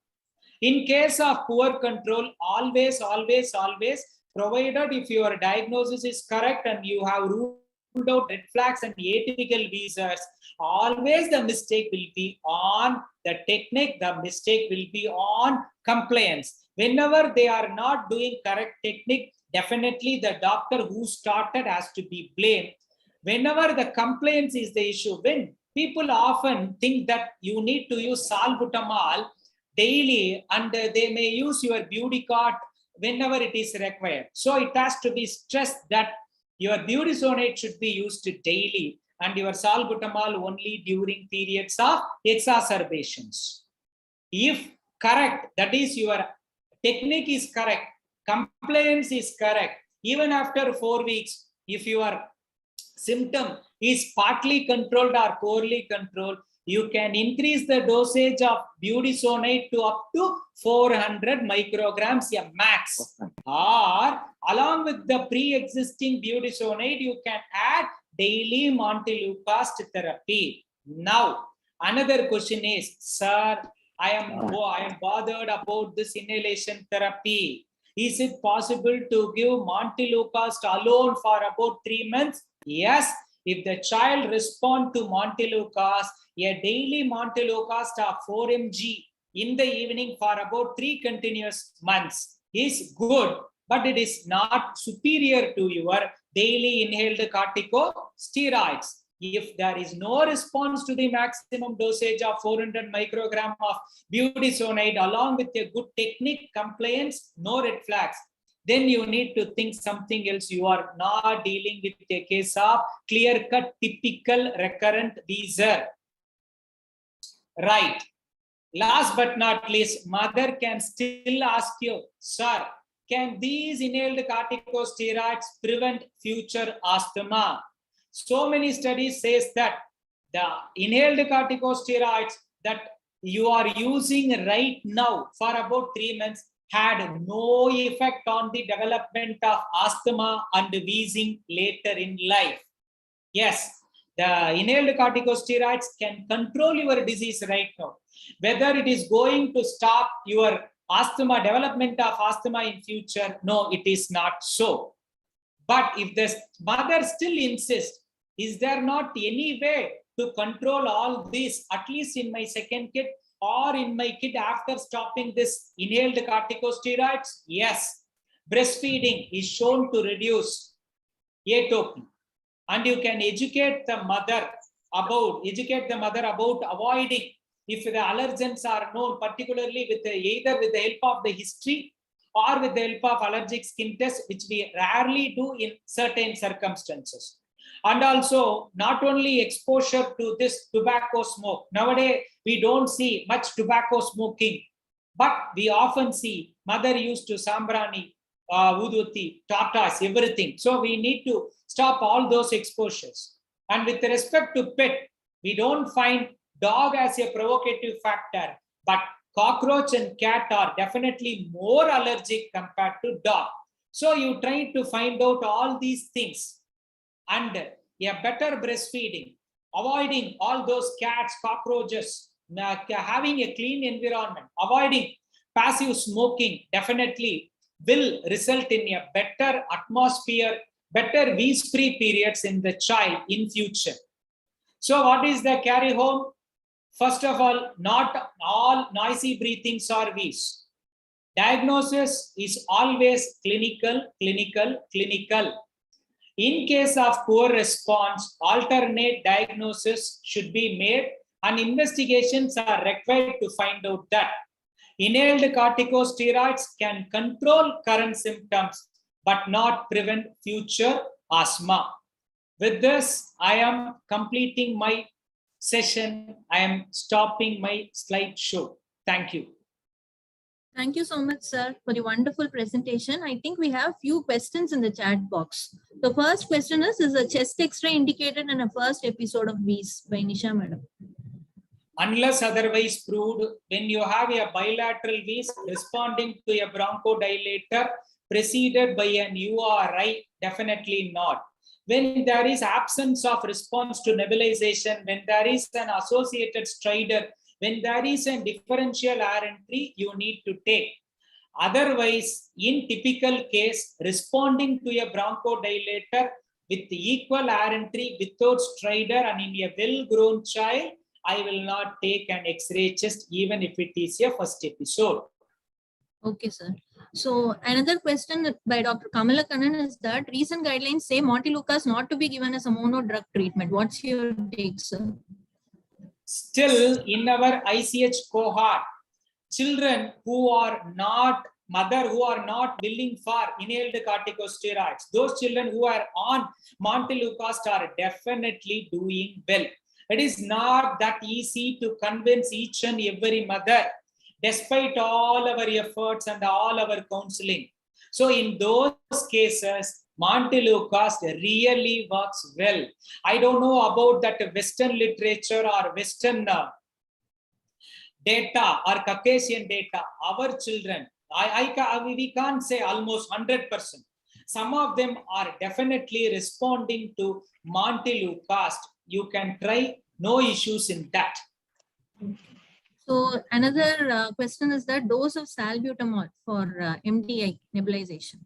In case of poor control, always, provided if your diagnosis is correct and you have ruled out red flags and atypical wheezers, always the mistake will be on the technique, the mistake will be on compliance. Whenever they are not doing correct technique, definitely the doctor who started has to be blamed. Whenever the compliance is the issue, when people often think that you need to use salbutamol daily and they may use your Budecort whenever it is required. So it has to be stressed that your budesonide should be used daily and your salbutamol only during periods of exacerbations. If correct, that is your technique is correct, compliance is correct, even after 4 weeks, if your symptom is partly controlled or poorly controlled, you can increase the dosage of budesonide to up to 400 micrograms a max. Or along with the pre-existing budesonide, you can add daily montelukast therapy. Now, another question is, sir, I am bothered about this inhalation therapy. Is it possible to give montelukast alone for about 3 months? Yes. If the child responds to montelukast, a daily montelukast of 4 mg in the evening for about 3 continuous months is good, but it is not superior to your daily inhaled corticosteroids. If there is no response to the maximum dosage of 400 microgram of budesonide along with a good technique compliance, no red flags, then you need to think something else. You are not dealing with a case of clear-cut, typical, recurrent wheeze. Right. Last but not least, mother can still ask you, sir, can these inhaled corticosteroids prevent future asthma? So many studies says that the inhaled corticosteroids that you are using right now for about 3 months had no effect on the development of asthma and wheezing later in life. Yes, the inhaled corticosteroids can control your disease right now. Whether it is going to stop your asthma, development of asthma in future, no, it is not so. But if the mother still insists, is there not any way to control all this, at least in my second kid or in my kid after stopping this inhaled corticosteroids? Yes, breastfeeding is shown to reduce atopy. And you can educate the mother about avoiding, if the allergens are known, particularly with either with the help of the history or with the help of allergic skin test, which we rarely do in certain circumstances. And also, not only exposure to this tobacco smoke. Nowadays, we don't see much tobacco smoking, but we often see mother used to sambrani, uduti, tatas, everything. So we need to stop all those exposures. And with respect to pet, we don't find dog as a provocative factor, but cockroach and cat are definitely more allergic compared to dog. So you try to find out all these things. And a better breastfeeding, avoiding all those cats, cockroaches, having a clean environment, avoiding passive smoking definitely will result in a better atmosphere, better wheeze-free periods in the child in future. So what is the carry home? First of all, not all noisy breathings are wheeze. Diagnosis is always clinical. In case of poor response, alternate diagnosis should be made and investigations are required to find out that. Inhaled corticosteroids can control current symptoms but not prevent future asthma. With this, I am completing my session. I am stopping my slideshow. Thank you. Thank you so much, sir, for the wonderful presentation. I think we have few questions in the chat box. The first question is a chest X-ray indicated in a first episode of wheeze by Nisha madam? Unless otherwise proved, when you have a bilateral wheeze responding to a bronchodilator preceded by an URI, definitely not. When there is absence of response to nebulization, when there is an associated stridor, when there is a differential air entry, you need to take. Otherwise, in typical case, responding to a bronchodilator with equal air entry without stridor and in a well-grown child, I will not take an X-ray chest even if it is a first episode. Okay, sir. So another question by Dr. Kamala Kannan is that recent guidelines say montelukast not to be given as a mono drug treatment. What's your take, sir? Still, in our ICH cohort, children who are not willing for inhaled corticosteroids, those children who are on montelukast are definitely doing well. It is not that easy to convince each and every mother, despite all our efforts and all our counseling. So in those cases, Montelukast really works well. I don't know about that Western literature or Western data or Caucasian data. Our children, we can't say almost 100%. Some of them are definitely responding to Montelukast. You can try, no issues in that. So another question is the dose of salbutamol for MDI nebulization.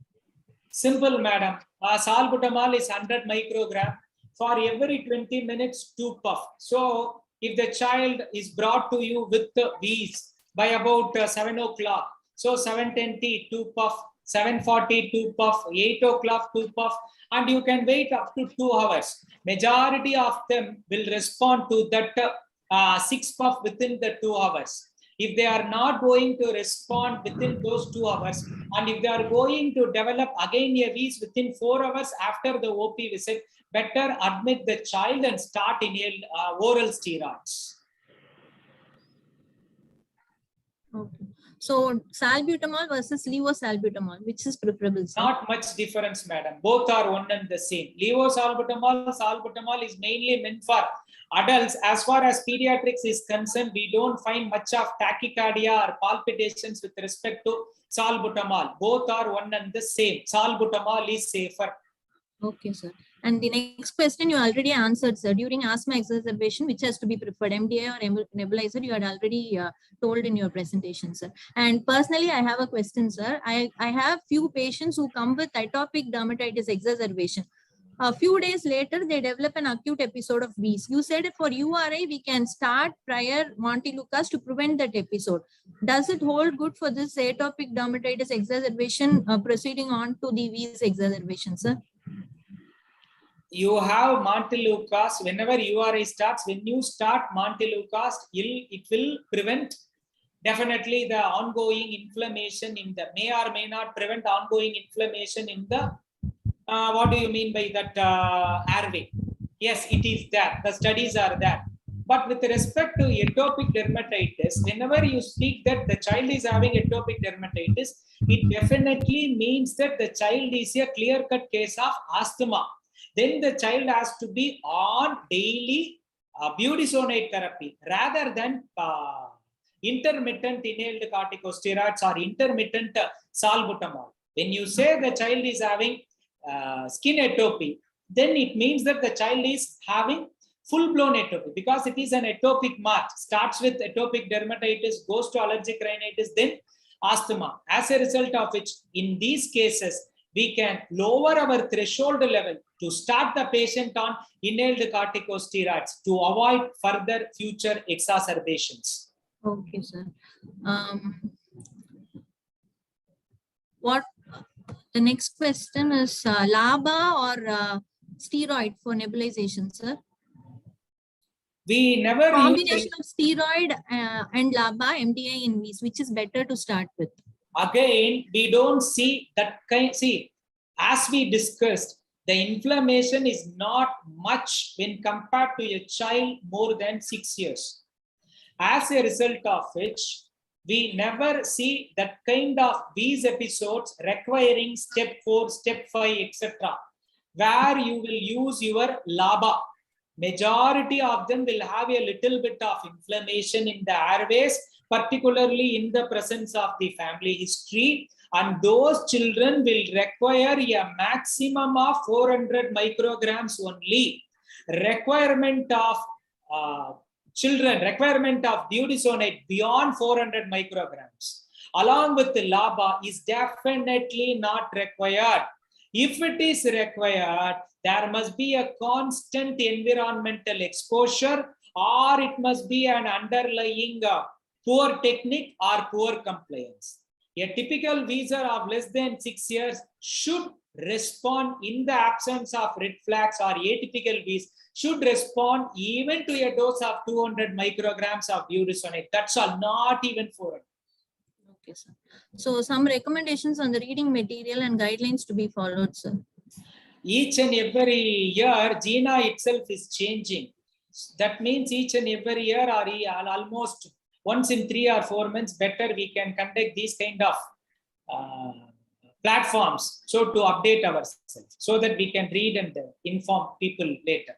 Simple, madam. Salbutamol is 100 microgram for every 20 minutes, 2 puff. So if the child is brought to you with the wheeze by about 7 o'clock, so 7:20, 2 puff, 7:40, 2 puff, 8 o'clock, 2 puff, and you can wait up to 2 hours. Majority of them will respond to that 6 puff within the 2 hours. If they are not going to respond within those 2 hours, and if they are going to develop again a wheeze within 4 hours after the OP visit, better admit the child and start oral steroids. Okay. So salbutamol versus levosalbutamol, which is preferable, sir? Not much difference, madam. Both are one and the same. Salbutamol is mainly meant for adults. As far as pediatrics is concerned, we don't find much of tachycardia or palpitations with respect to salbutamol. Both are one and the same. Salbutamol is safer. Okay, sir. And the next question you already answered, sir. During asthma exacerbation, which has to be preferred, MDI or nebulizer, you had already told in your presentation, sir. And personally, I have a question, sir. I have few patients who come with atopic dermatitis exacerbation. A few days later, they develop an acute episode of wheeze. You said for URI, we can start prior Montelukast to prevent that episode. Does it hold good for this atopic dermatitis exacerbation proceeding on to the wheeze exacerbation, sir? You have Montelukast whenever URI starts. When you start Montelukast, it will prevent definitely the ongoing inflammation in the, may or may not prevent ongoing inflammation in the, what do you mean by that airway? Yes, it is that. The studies are that. But with respect to atopic dermatitis, whenever you speak that the child is having atopic dermatitis, it definitely means that the child is a clear-cut case of asthma. Then the child has to be on daily budesonide therapy rather than intermittent inhaled corticosteroids or intermittent salbutamol. When you say the child is having skin atopy, then it means that the child is having full-blown atopy, because it is an atopic march. Starts with atopic dermatitis, goes to allergic rhinitis, then asthma. As a result of which, in these cases, we can lower our threshold level to start the patient on inhaled corticosteroids to avoid further future exacerbations. Okay, sir. What the next question is LABA or steroid for nebulization, sir? We never combination of steroid and LABA MDI in wheeze, which is better to start with? Again, we don't see that kind. See, as we discussed, the inflammation is not much when compared to a child more than 6 years. As a result of which, we never see that kind of these episodes requiring step 4, step 5, etc., where you will use your LABA. Majority of them will have a little bit of inflammation in the airways, particularly in the presence of the family history, and those children will require a maximum of 400 micrograms only. Requirement of requirement of budesonide beyond 400 micrograms along with the LABA is definitely not required. If it is required, there must be a constant environmental exposure, or it must be an underlying poor technique or poor compliance. A typical wheezer of less than 6 years should respond in the absence of red flags, or atypical wheeze should respond even to a dose of 200 micrograms of budesonide. That's all, not even 400. Okay, sir. So some recommendations on the reading material and guidelines to be followed, sir. Each and every year, GINA itself is changing. That means each and every year, or almost once in 3 or 4 months, better we can conduct these kind of platforms. So to update ourselves so that we can read and inform people later.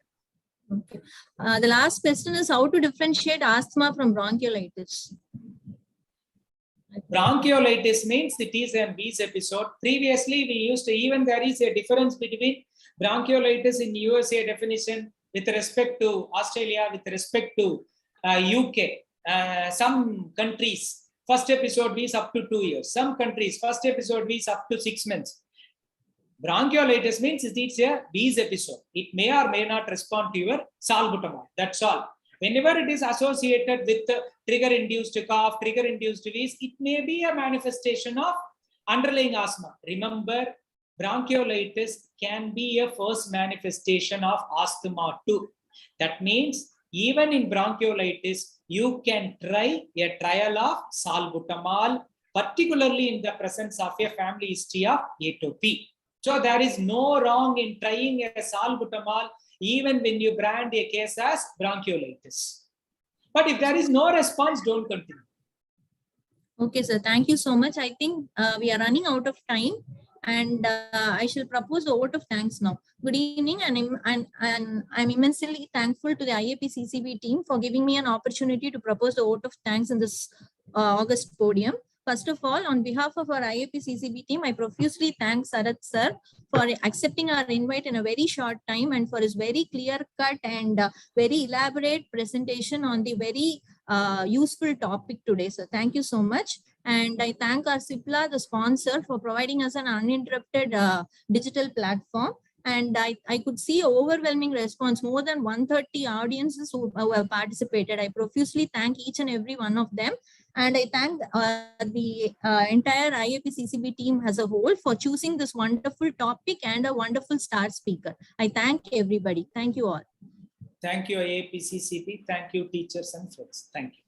Okay. The last question is how to differentiate asthma from bronchiolitis. Bronchiolitis means it is a wheeze episode. Previously, we used to, even there is a difference between bronchiolitis in USA definition with respect to Australia, with respect to UK. Some countries, first episode is up to 2 years. Some countries, first episode is up to 6 months. Bronchiolitis means it's a wheeze episode. It may or may not respond to your salbutamol. That's all. Whenever it is associated with trigger-induced cough, trigger-induced wheeze, it may be a manifestation of underlying asthma. Remember, bronchiolitis can be a first manifestation of asthma too. That means even in bronchiolitis, you can try a trial of salbutamol, particularly in the presence of a family history of atopy. So there is no wrong in trying a salbutamol even when you brand a case as bronchiolitis. But if there is no response, don't continue. Okay, sir. Thank you so much. I think we are running out of time, and I shall propose a vote of thanks now. Good evening, and I'm immensely thankful to the IAP-CCB team for giving me an opportunity to propose a vote of thanks in this August podium. First of all, on behalf of our IAP-CCB team, I profusely thank Sarath sir for accepting our invite in a very short time and for his very clear-cut and very elaborate presentation on the very useful topic today. So thank you so much. And I thank our CIPLA, the sponsor, for providing us an uninterrupted digital platform. And I could see overwhelming response, more than 130 audiences who have participated. I profusely thank each and every one of them. And I thank the entire IAP-CCB team as a whole for choosing this wonderful topic and a wonderful star speaker. I thank everybody. Thank you all. Thank you, IAP-CCB. Thank you, teachers and friends. Thank you.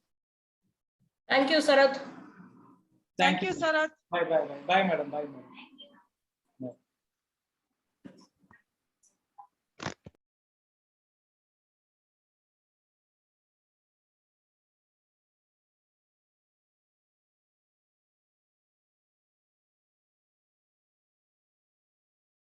Thank you, Sarath. Thank you, Sarath. Bye, bye, bye. Bye, madam. Bye, madam.